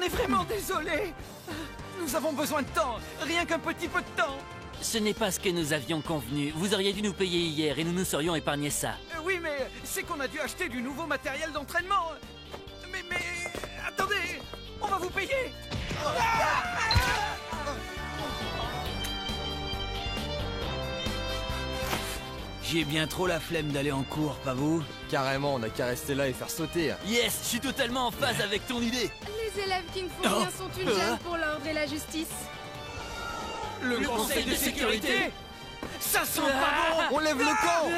est vraiment désolé. Nous avons besoin de temps, rien qu'un petit peu de temps. Ce n'est pas ce que nous avions convenu. Vous auriez dû nous payer hier et nous nous serions épargné ça. Oui, mais c'est qu'on a dû acheter du nouveau matériel d'entraînement. Mais... Attendez, on va vous payer. J'ai bien trop la flemme d'aller en cours, pas vous? Carrément, on a qu'à rester là et faire sauter. Yes, je suis totalement en phase avec ton idée. Les élèves qui ne font rien sont une gêne pour l'ordre et la justice. Le conseil de sécurité? Ça sent pas bon. On lève le camp.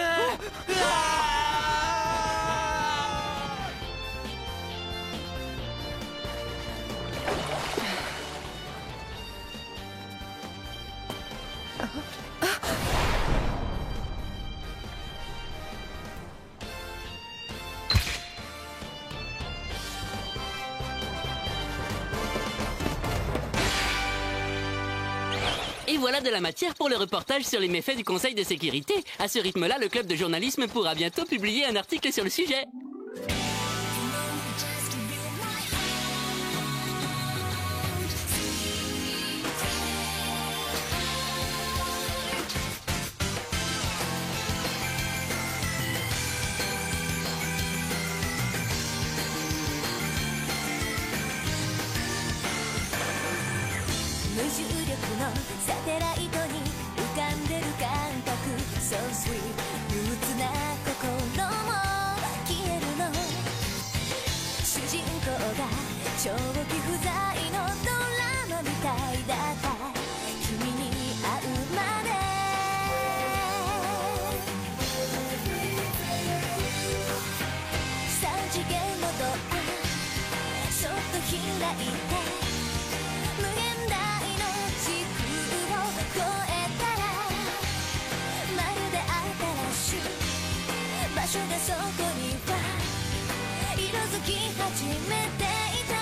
Et voilà de la matière pour le reportage sur les méfaits du Conseil de sécurité. À ce rythme-là, le club de journalisme pourra bientôt publier un article sur le sujet. So sweet 憂鬱な心も消えるの主人公が長期不在のドラマみたいだった君に会うまで三次元のドアそっと開いて無限大の時空を越えたらまるで新しい場所がそこには色づき始めていた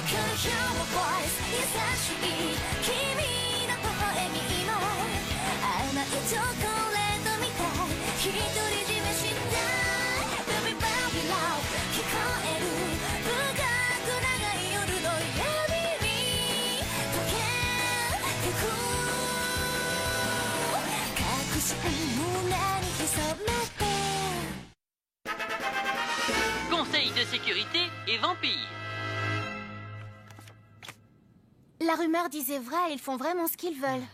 Can you hear my voice 優しい君の微笑みも甘いチョコレートみたい独り占めしたい Baby baby love 聞こえる深く長い夜の闇に溶けてく隠し胸に潜めて Conseil de sécurité et vampire. La rumeur disait vrai, ils font vraiment ce qu'ils veulent.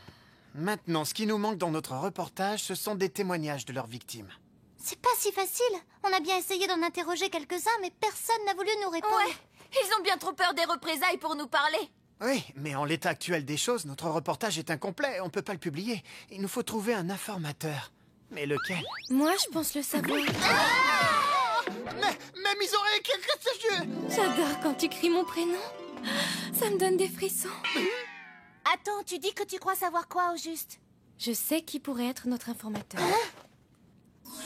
Maintenant, ce qui nous manque dans notre reportage, ce sont des témoignages de leurs victimes. C'est pas si facile. On a bien essayé d'en interroger quelques-uns, mais personne n'a voulu nous répondre. Ouais, ils ont bien trop peur des représailles pour nous parler. Oui, mais en l'état actuel des choses, notre reportage est incomplet, on peut pas le publier. Il nous faut trouver un informateur. Mais lequel? Moi, je pense le savoir. Mais Misoré, qu'est-ce que c'est que J'adore quand tu cries mon prénom. Ça me donne des frissons. Attends, tu dis que tu crois savoir quoi au juste? Je sais qui pourrait être notre informateur.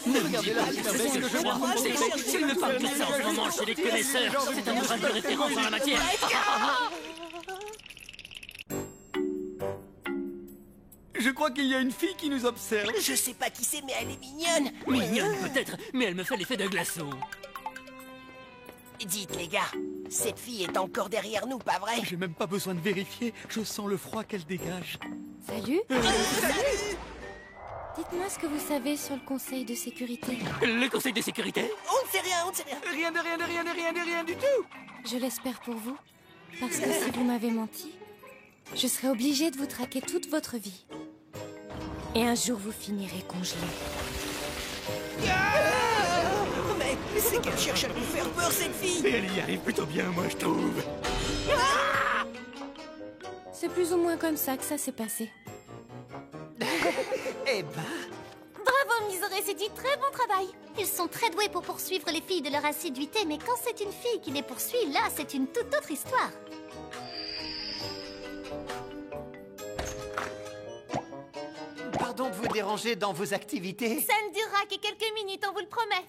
Ne me dis pas que c'est ce que je vois. S'il me parle de ça en ce moment chez les connaisseurs, c'est un ouvrage de référence dans la matière. Je crois qu'il y a une fille qui nous observe. Je sais pas qui c'est, mais elle est mignonne. Mignonne peut-être, mais elle me fait l'effet de glaçon. Dites les gars, cette fille est encore derrière nous, pas vrai? J'ai même pas besoin de vérifier, je sens le froid qu'elle dégage. Salut. Dites-moi ce que vous savez sur le Conseil de sécurité. Le Conseil de sécurité? On ne sait rien, on ne sait rien. Rien du tout. Je l'espère pour vous. Parce que si vous m'avez menti, je serai obligée de vous traquer toute votre vie. Et un jour, vous finirez congelé. Mais c'est qu'elle cherche à nous faire peur, cette fille. Et elle y arrive plutôt bien, moi, je trouve. C'est plus ou moins comme ça que ça s'est passé. Eh ben... Bravo, Misoré, c'est du très bon travail. Ils sont très doués pour poursuivre les filles de leur assiduité, mais quand c'est une fille qui les poursuit, là, c'est une toute autre histoire. Pardon de vous déranger dans vos activités. Ça ne durera que quelques minutes, on vous le promet.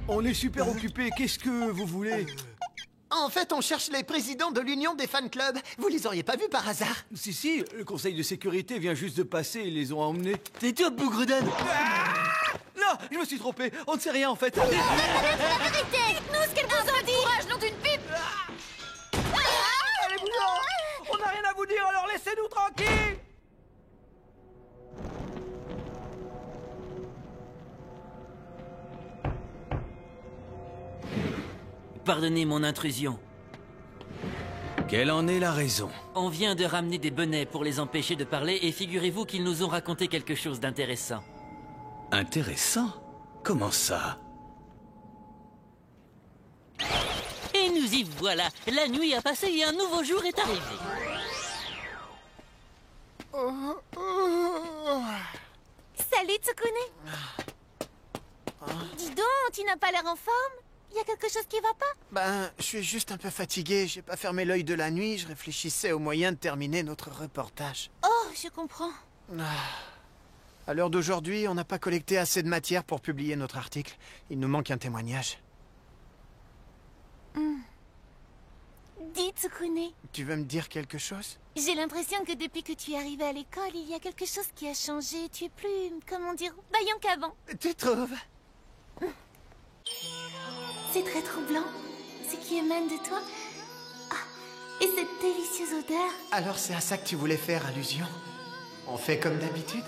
On est super occupés, qu'est-ce que vous voulez? En fait, on cherche les présidents de l'Union des fan clubs. Vous les auriez pas vus par hasard? Si, le conseil de sécurité vient juste de passer, ils les ont emmenés. Tais-toi, bougre d'âne. Non, Ah, je me suis trompé. On ne sait rien en fait. Dites-nous ce qu'elle vous a dit. Courage, nom d'une pipe. Allez-vous-en. On n'a rien à vous dire, alors laissez-nous tranquilles. Pardonnez mon intrusion. Quelle en est la raison? On vient de ramener des benets pour les empêcher de parler et figurez-vous qu'ils nous ont raconté quelque chose d'intéressant. Intéressant? Comment ça? Et nous y voilà. La nuit a passé et un nouveau jour est arrivé. Salut, Tsukune. Dis donc, tu n'as pas l'air en forme. Il y a quelque chose qui va pas? Ben, je suis juste un peu fatigué. J'ai pas fermé l'œil de la nuit. Je réfléchissais aux moyens de terminer notre reportage. Oh, je comprends. À l'heure d'aujourd'hui, on n'a pas collecté assez de matière pour publier notre article. Il nous manque un témoignage. Dis, Tsukune. Tu veux me dire quelque chose? J'ai l'impression que depuis que tu es arrivé à l'école, il y a quelque chose qui a changé. Tu es plus, comment dire, vaillant qu'avant. Tu trouves? C'est très troublant, ce qui émane de toi. Ah, et cette délicieuse odeur. Alors c'est à ça que tu voulais faire allusion? On fait comme d'habitude?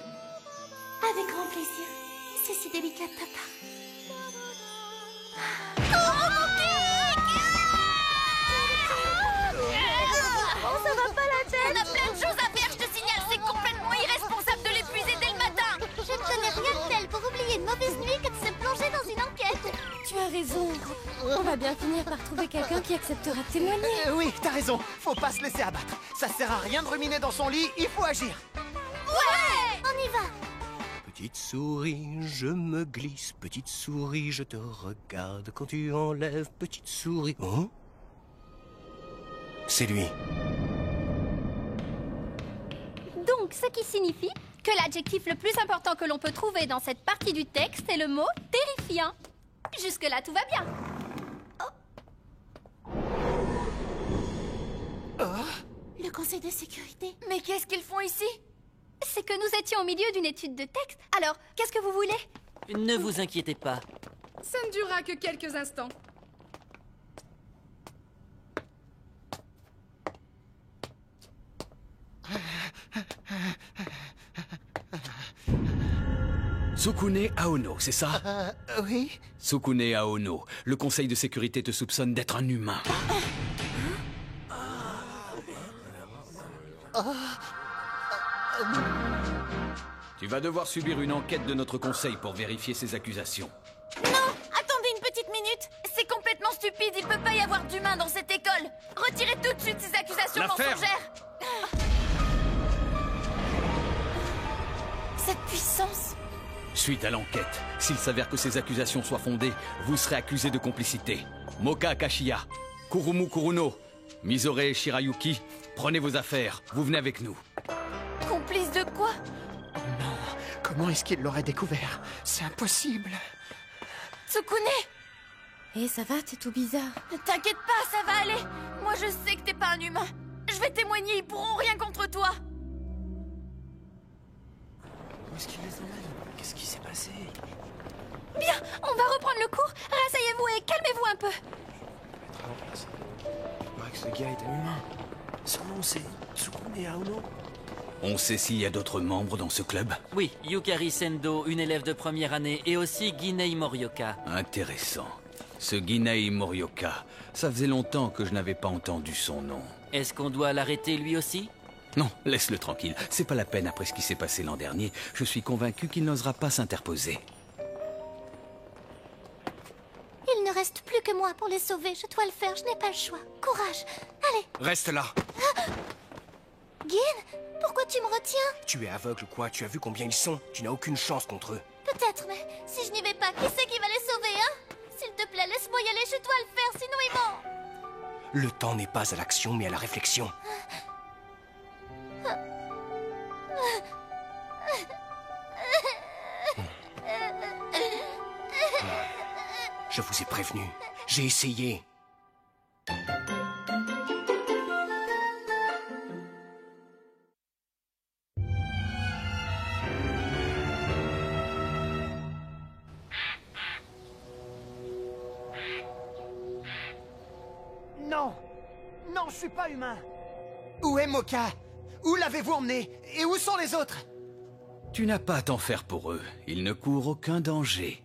Avec grand plaisir. C'est si délicat de ta part. Oh, mon pic! Ça va pas la tête? On a plein de choses à faire, je te signale. C'est complètement irresponsable de l'épuiser dès le matin. Je ne connais rien de tel pour oublier une mauvaise nuit que de se plonger dans une enquête. Tu as raison. On va bien finir par trouver quelqu'un qui acceptera de témoigner. Oui, t'as raison. Faut pas se laisser abattre. Ça sert à rien de ruminer dans son lit. Il faut agir. Ouais! On y va. Petite souris, je me glisse. Petite souris, je te regarde. Quand tu enlèves, petite souris... Oh? C'est lui. Donc, ce qui signifie que l'adjectif le plus important que l'on peut trouver dans cette partie du texte est le mot terrifiant. Jusque-là, tout va bien. Le conseil de sécurité. Mais qu'est-ce qu'ils font ici? C'est que nous étions au milieu d'une étude de texte. Alors, qu'est-ce que vous voulez? Ne vous inquiétez pas. Ça ne durera que quelques instants. Tsukune Aono, c'est ça? Oui? Tsukune Aono, le conseil de sécurité te soupçonne d'être un humain. Tu vas devoir subir une enquête de notre conseil pour vérifier ces accusations. Non! Attendez une petite minute! C'est complètement stupide, il peut pas y avoir d'humains dans cette école! Retirez tout de suite ces accusations mensongères! Cette puissance! Suite à l'enquête, s'il s'avère que ces accusations soient fondées, vous serez accusé de complicité. Moka Kashiya, Kurumu Kuruno, Mizore Shirayuki, prenez vos affaires, vous venez avec nous. Complice de quoi? Non, comment est-ce qu'il l'aurait découvert? C'est impossible. Tsukune! Eh, ça va, t'es tout bizarre. Ne t'inquiète pas, ça va aller! Moi je sais que t'es pas un humain! Je vais témoigner, ils pourront rien contre toi! Où est-ce qu'il les emmène? Qu'est-ce qui s'est passé? Bien, on va reprendre le cours. Rasseyez-vous et calmez-vous un peu. Mettre en place. Il paraît que ce gars est un humain. Son nom c'est Tsukune Aono. On sait s'il y a d'autres membres dans ce club? Oui, Yukari Sendo, une élève de première année, et aussi Ginei Morioka. Intéressant. Ce Ginei Morioka, ça faisait longtemps que je n'avais pas entendu son nom. Est-ce qu'on doit l'arrêter lui aussi? Non, laisse-le tranquille. C'est pas la peine après ce qui s'est passé l'an dernier. Je suis convaincu qu'il n'osera pas s'interposer. Il ne reste plus que moi pour les sauver, je dois le faire, je n'ai pas le choix. Courage! Allez! Reste là. Gin, pourquoi tu me retiens? Tu es aveugle quoi? Tu as vu combien ils sont? Tu n'as aucune chance contre eux. Peut-être, mais si je n'y vais pas, qui c'est qui va les sauver, hein? S'il te plaît, laisse-moi y aller, je dois le faire, sinon ils vont... Le temps n'est pas à l'action, mais à la réflexion. Je vous ai prévenu. J'ai essayé. suis pas humain. Où est Moka? Où l'avez-vous emmené? Et où sont les autres? Tu n'as pas à t'en faire pour eux. Ils ne courent aucun danger.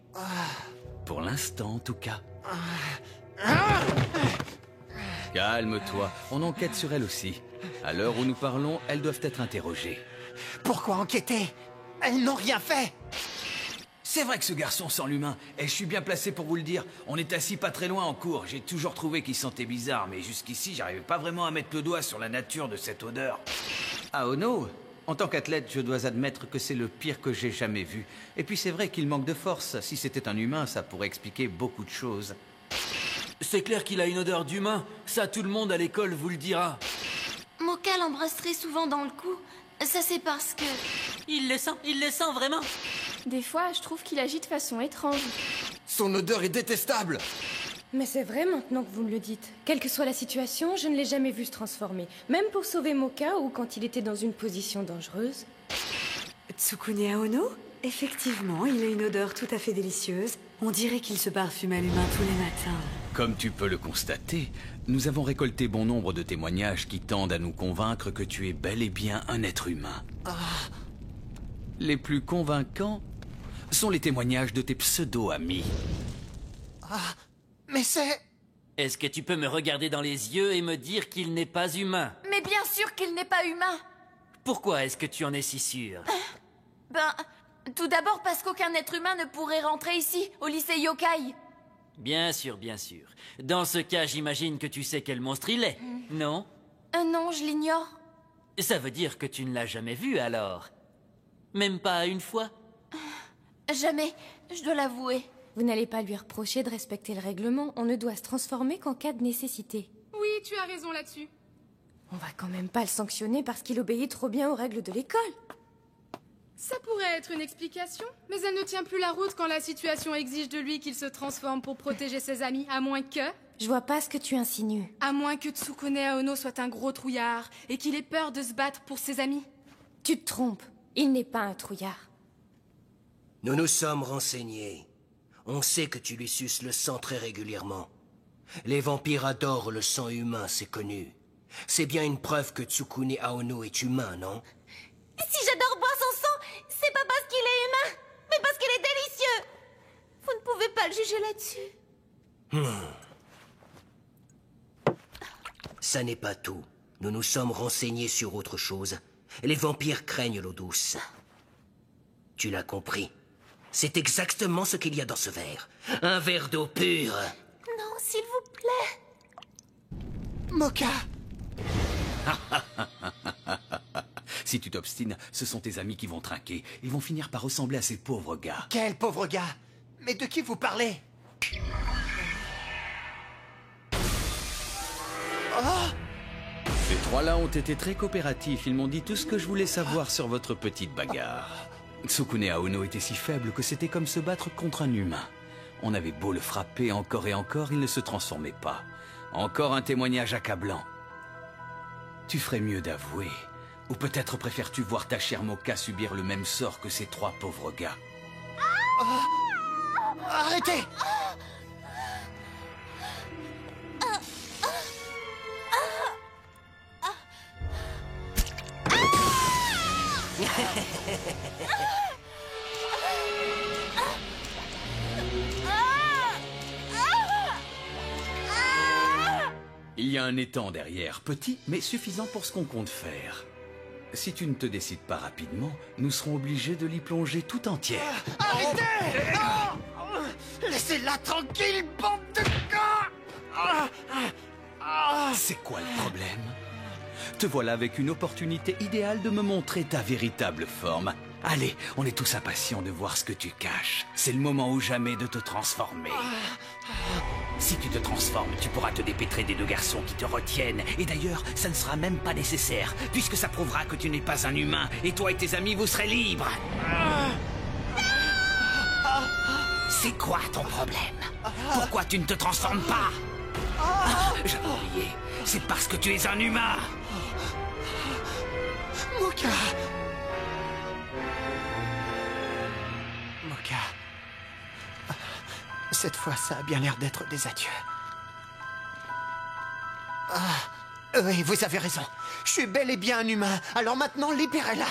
Pour l'instant, en tout cas. Calme-toi, on enquête sur elles aussi. À l'heure où nous parlons, elles doivent être interrogées. Pourquoi enquêter? Elles n'ont rien fait. C'est vrai que ce garçon sent l'humain, et je suis bien placé pour vous le dire. On est assis pas très loin en cours, j'ai toujours trouvé qu'il sentait bizarre, mais jusqu'ici, j'arrivais pas vraiment à mettre le doigt sur la nature de cette odeur. Ah, Ono, en tant qu'athlète, je dois admettre que c'est le pire que j'ai jamais vu. Et puis c'est vrai qu'il manque de force. Si c'était un humain, ça pourrait expliquer beaucoup de choses. C'est clair qu'il a une odeur d'humain. Ça, tout le monde à l'école vous le dira. Moka l'embrasse très souvent dans le cou. Ça, c'est parce que... Il le sent vraiment. Des fois, je trouve qu'il agit de façon étrange. Son odeur est détestable. Mais c'est vrai maintenant que vous me le dites. Quelle que soit la situation, je ne l'ai jamais vu se transformer. Même pour sauver Moka ou quand il était dans une position dangereuse. Tsukune Aono? Effectivement, il a une odeur tout à fait délicieuse. On dirait qu'il se parfume à l'humain tous les matins. Comme tu peux le constater, nous avons récolté bon nombre de témoignages qui tendent à nous convaincre que tu es bel et bien un être humain. Les plus convaincants sont les témoignages de tes pseudo-amis. Mais c'est... Est-ce que tu peux me regarder dans les yeux et me dire qu'il n'est pas humain? Mais bien sûr qu'il n'est pas humain. Pourquoi est-ce que tu en es si sûr? Tout d'abord parce qu'aucun être humain ne pourrait rentrer ici, au lycée Yokai. Bien sûr, bien sûr. Dans ce cas, j'imagine que tu sais quel monstre il est, non? Non, je l'ignore. Ça veut dire que tu ne l'as jamais vu, alors? Même pas une fois? Jamais, je dois l'avouer. Vous n'allez pas lui reprocher de respecter le règlement. On ne doit se transformer qu'en cas de nécessité. Oui, tu as raison là-dessus. On va quand même pas le sanctionner parce qu'il obéit trop bien aux règles de l'école. Ça pourrait être une explication, mais elle ne tient plus la route quand la situation exige de lui qu'il se transforme pour protéger ses amis, à moins que... Je vois pas ce que tu insinues. À moins que Tsukune Aono soit un gros trouillard et qu'il ait peur de se battre pour ses amis. Tu te trompes. Il n'est pas un trouillard. Nous nous sommes renseignés. On sait que tu lui suces le sang très régulièrement. Les vampires adorent le sang humain, c'est connu. C'est bien une preuve que Tsukune Aono est humain, non? Si j'adore boire son sang, c'est pas parce qu'il est humain, mais parce qu'il est délicieux. Vous ne pouvez pas le juger là-dessus. Ça n'est pas tout. Nous nous sommes renseignés sur autre chose. Les vampires craignent l'eau douce. Tu l'as compris. C'est exactement ce qu'il y a dans ce verre. Un verre d'eau pure. Non, s'il vous plaît. Moka! Si tu t'obstines, ce sont tes amis qui vont trinquer. Ils vont finir par ressembler à ces pauvres gars. Quel pauvre gars! Mais de qui vous parlez? Ces trois-là ont été très coopératifs. Ils m'ont dit tout ce que je voulais savoir sur votre petite bagarre. Tsukune Aono était si faible que c'était comme se battre contre un humain. On avait beau le frapper encore et encore, il ne se transformait pas. Encore un témoignage accablant. Tu ferais mieux d'avouer. Ou peut-être préfères-tu voir ta chère Moka subir le même sort que ces trois pauvres gars? Arrêtez! Il y a un étang derrière, petit mais suffisant pour ce qu'on compte faire. Si tu ne te décides pas rapidement, nous serons obligés de l'y plonger tout entière. Arrêtez! Non! Laissez-la tranquille, bande de gars! C'est quoi le problème? Te voilà avec une opportunité idéale de me montrer ta véritable forme. Allez, on est tous impatients de voir ce que tu caches. C'est le moment ou jamais de te transformer. Si tu te transformes, tu pourras te dépêtrer des deux garçons qui te retiennent. Et d'ailleurs, ça ne sera même pas nécessaire, puisque ça prouvera que tu n'es pas un humain. Et toi et tes amis, vous serez libres. C'est quoi ton problème? Pourquoi tu ne te transformes pas? J'avais oublié. C'est parce que tu es un humain. Moka! Moka... Cette fois, ça a bien l'air d'être des adieux. Oui, vous avez raison. Je suis bel et bien un humain. Alors maintenant, libérez-la.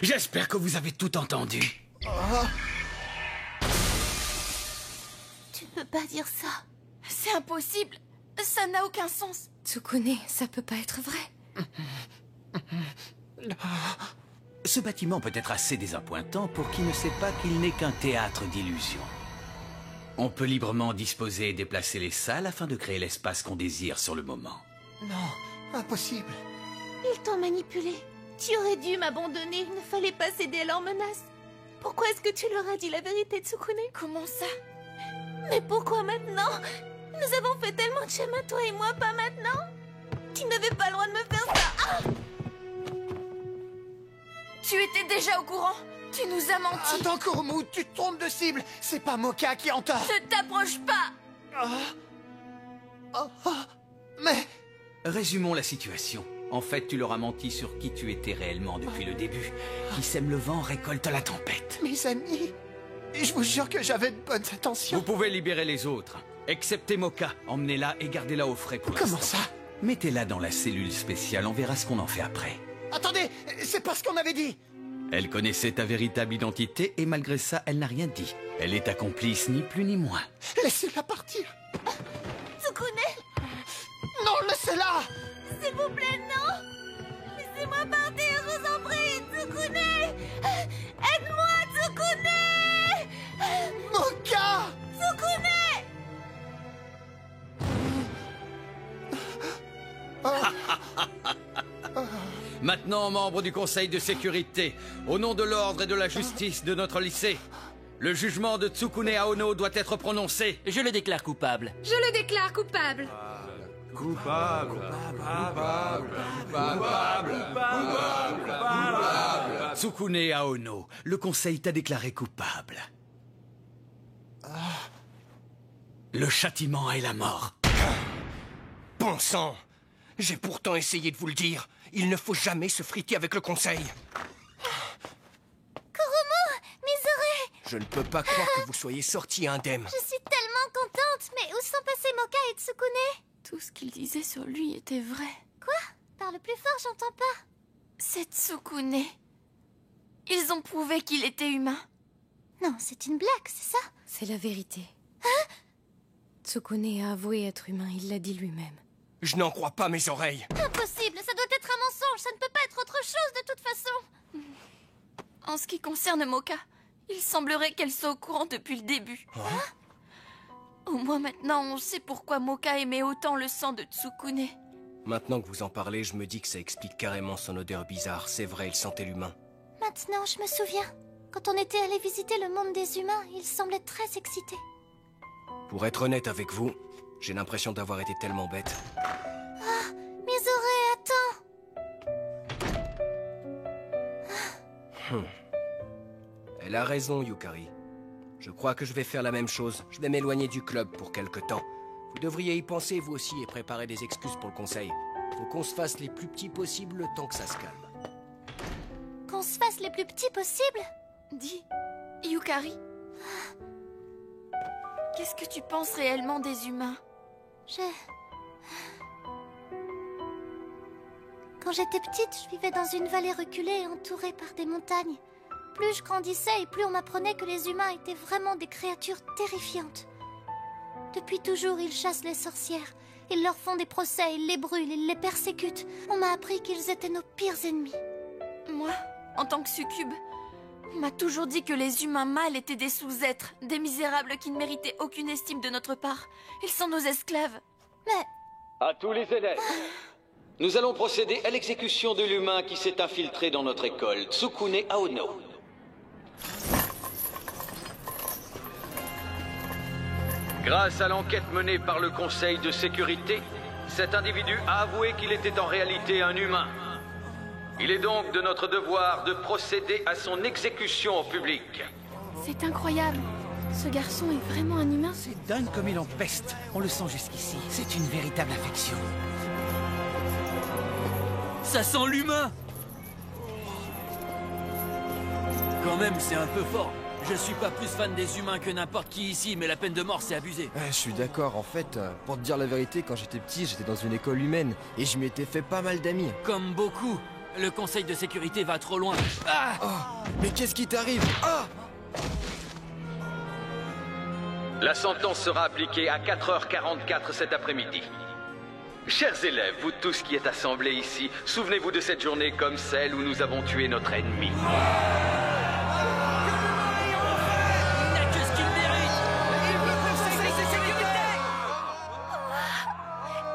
J'espère que vous avez tout entendu. Tu peux pas dire ça. C'est impossible. Ça n'a aucun sens. Tsukune, ça peut pas être vrai. Ce bâtiment peut être assez désappointant pour qui ne sait pas qu'il n'est qu'un théâtre d'illusions. On peut librement disposer et déplacer les salles afin de créer l'espace qu'on désire sur le moment. Non, impossible. Ils t'ont manipulé. Tu aurais dû m'abandonner. Il ne fallait pas céder à leurs menaces. Pourquoi est-ce que tu leur as dit la vérité, Tsukune? Comment ça? Mais pourquoi maintenant? Nous avons fait tellement de chemin, toi et moi, pas maintenant? Tu n'avais pas le droit de me faire ça. Ah! Tu étais déjà au courant. Tu nous as menti. Attends, Kurumu, tu te trompes de cible. C'est pas Moka qui entend. Ne t'approche pas. Mais... Résumons la situation. En fait, tu leur as menti sur qui tu étais réellement depuis le début. Qui sème le vent récolte la tempête. Mes amis, je vous jure que j'avais de bonnes intentions. Vous pouvez libérer les autres. Excepté Moka. Emmenez-la et gardez-la au frais pour l'instant. Comment ça? Mettez-la dans la cellule spéciale. On verra ce qu'on en fait après. Attendez, c'est pas ce qu'on avait dit. Elle connaissait ta véritable identité et malgré ça, elle n'a rien dit. Elle est ta complice, ni plus ni moins. Laissez-la partir. Tsukune. Non, laissez-la. S'il vous plaît, non. Laissez-moi partir, je vous en prie, Tsukune. Aide-moi, Tsukune. Moka. Tsukune. Maintenant, membre du Conseil de sécurité, au nom de l'ordre et de la justice de notre lycée, le jugement de Tsukune Aono doit être prononcé. Je le déclare coupable. Je le déclare coupable. Tsukune Aono, le Conseil t'a déclaré coupable. Le châtiment est la mort. Bon sang! J'ai pourtant essayé de vous le dire. Il ne faut jamais se friter avec le Conseil. Kurumu, mes oreilles. Je ne peux pas croire que vous soyez sortis indemne. Je suis tellement contente. Mais où sont passés Moka et Tsukune? Tout ce qu'ils disaient sur lui était vrai. Quoi? Parle plus fort, j'entends pas. C'est Tsukune. Ils ont prouvé qu'il était humain. Non, c'est une blague, c'est ça? C'est la vérité. Tsukune a avoué être humain, il l'a dit lui-même. Je n'en crois pas mes oreilles. Impossible, ça doit être un mensonge, ça ne peut pas être autre chose de toute façon. En ce qui concerne Moka, il semblerait qu'elle soit au courant depuis le début. Au moins maintenant, on sait pourquoi Moka aimait autant le sang de Tsukune. Maintenant que vous en parlez, je me dis que ça explique carrément son odeur bizarre. C'est vrai, il sentait l'humain. Maintenant, je me souviens. Quand on était allé visiter le monde des humains, il semblait très excité. Pour être honnête avec vous, j'ai l'impression d'avoir été tellement bête. Ah, mes oreilles, attends. Elle a raison, Yukari. Je crois que je vais faire la même chose. Je vais m'éloigner du club pour quelque temps. Vous devriez y penser, vous aussi, et préparer des excuses pour le conseil. Faut qu'on se fasse les plus petits possibles le temps que ça se calme. Qu'on se fasse les plus petits possibles? Dis, Yukari. Qu'est-ce que tu penses réellement des humains? Quand j'étais petite, je vivais dans une vallée reculée entourée par des montagnes. Plus je grandissais et plus on m'apprenait que les humains étaient vraiment des créatures terrifiantes. Depuis toujours, ils chassent les sorcières. Ils leur font des procès, ils les brûlent, ils les persécutent. On m'a appris qu'ils étaient nos pires ennemis. Moi, en tant que succube, on m'a toujours dit que les humains mâles étaient des sous-êtres, des misérables qui ne méritaient aucune estime de notre part. Ils sont nos esclaves. Mais... À tous les élèves, nous allons procéder à l'exécution de l'humain qui s'est infiltré dans notre école, Tsukune Aono. Grâce à l'enquête menée par le Conseil de sécurité, cet individu a avoué qu'il était en réalité un humain. Il est donc de notre devoir de procéder à son exécution en public. C'est incroyable. Ce garçon est vraiment un humain. C'est dingue comme il en peste. On le sent jusqu'ici. C'est une véritable affection. Ça sent l'humain. Quand même, c'est un peu fort. Je suis pas plus fan des humains que n'importe qui ici, mais la peine de mort, c'est abusé. Je suis d'accord, en fait, pour te dire la vérité, quand j'étais petit, j'étais dans une école humaine et je m'y étais fait pas mal d'amis. Comme beaucoup. Le conseil de sécurité va trop loin. Ah oh, mais qu'est-ce qui t'arrive? Ah! La sentence sera appliquée à 4h44 cet après-midi. Chers élèves, vous tous qui êtes assemblés ici, souvenez-vous de cette journée comme celle où nous avons tué notre ennemi. Il n'a que ce qu'il mérite. Il veut le conseil de sécurité.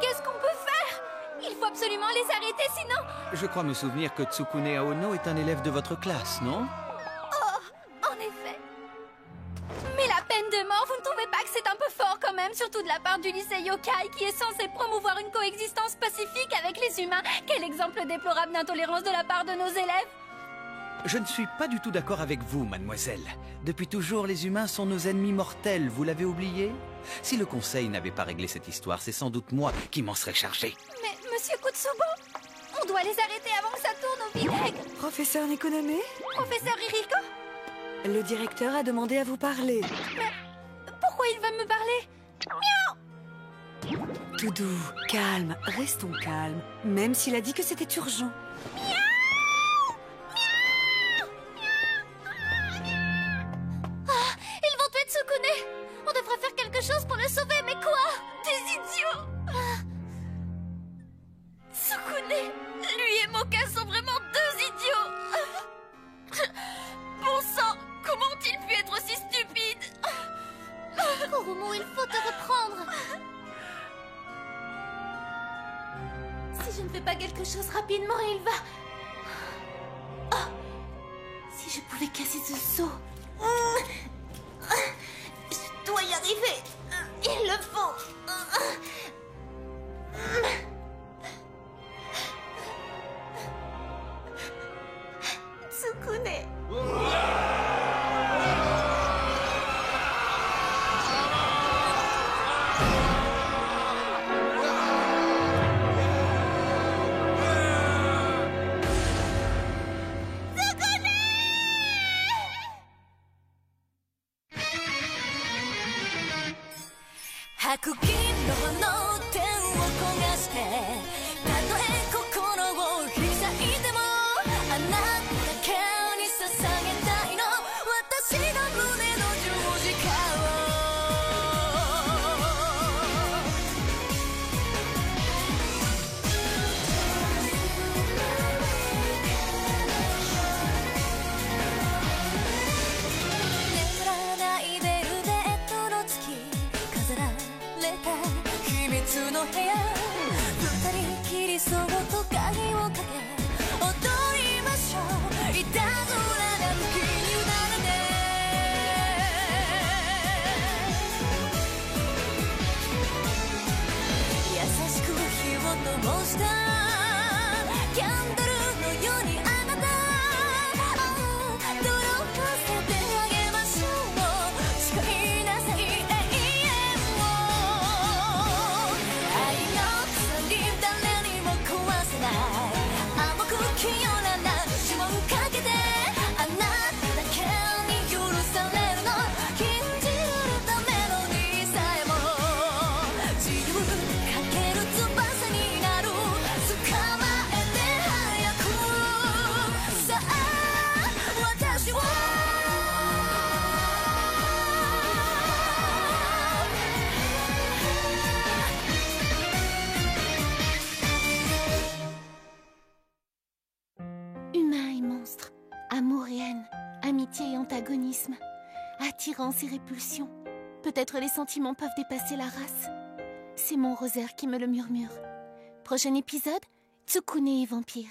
Qu'est-ce qu'on peut faire? Il faut absolument les arrêter, sinon... Je crois me souvenir que Tsukune Aono est un élève de votre classe, non? Oh, en effet. Mais la peine de mort, vous ne trouvez pas que c'est un peu fort quand même, surtout de la part du lycée Yokai qui est censé promouvoir une coexistence pacifique avec les humains? Quel exemple déplorable d'intolérance de la part de nos élèves! Je ne suis pas du tout d'accord avec vous, mademoiselle. Depuis toujours, les humains sont nos ennemis mortels, vous l'avez oublié? Si le conseil n'avait pas réglé cette histoire, c'est sans doute moi qui m'en serais chargé. Mais, monsieur Kutsubo, on doit les arrêter avant que ça tourne au vinaigre! Professeur Nekoname? Professeur Ririko? Le directeur a demandé à vous parler. Mais pourquoi il va me parler? Miaou! Tout doux, calme, restons calmes. Même s'il a dit que c'était urgent. Ah, ils vont tuer Tsukune! On devrait faire quelque chose pour le sauver, mais quoi? Des idiots! Tsukune, lui et Moka sont vraiment deux idiots! Bon sang, comment ont-ils pu être aussi stupides? Kurumu, il faut te reprendre! Si je ne fais pas quelque chose rapidement, il va... Oh, si je pouvais casser ce seau... Je dois y arriver! Il le faut! Tsukune...白金の炎天を焦がしてたとえ心を開いてもあなただけに捧げたいの私の胸の十字架を眠らないベルベットの月飾られた秘密の部屋二人きりそっと鍵をかけ踊りましょういたずらな時に委ねて優しく火を灯したキャンドルのようにあなた泥かせてあげましょう誓いなさい永遠を愛の鎖誰にも壊せない甘く清らな呪文かけてあなただけに許されるの禁じられたメロディーさえも自由かける翼になる捕まえて早くさあ私をHumains et monstres, amour et haine, amitié et antagonisme, attirance et répulsion. Peut-être les sentiments peuvent dépasser la race. C'est mon rosaire qui me le murmure. Prochain épisode, Tsukune et vampire.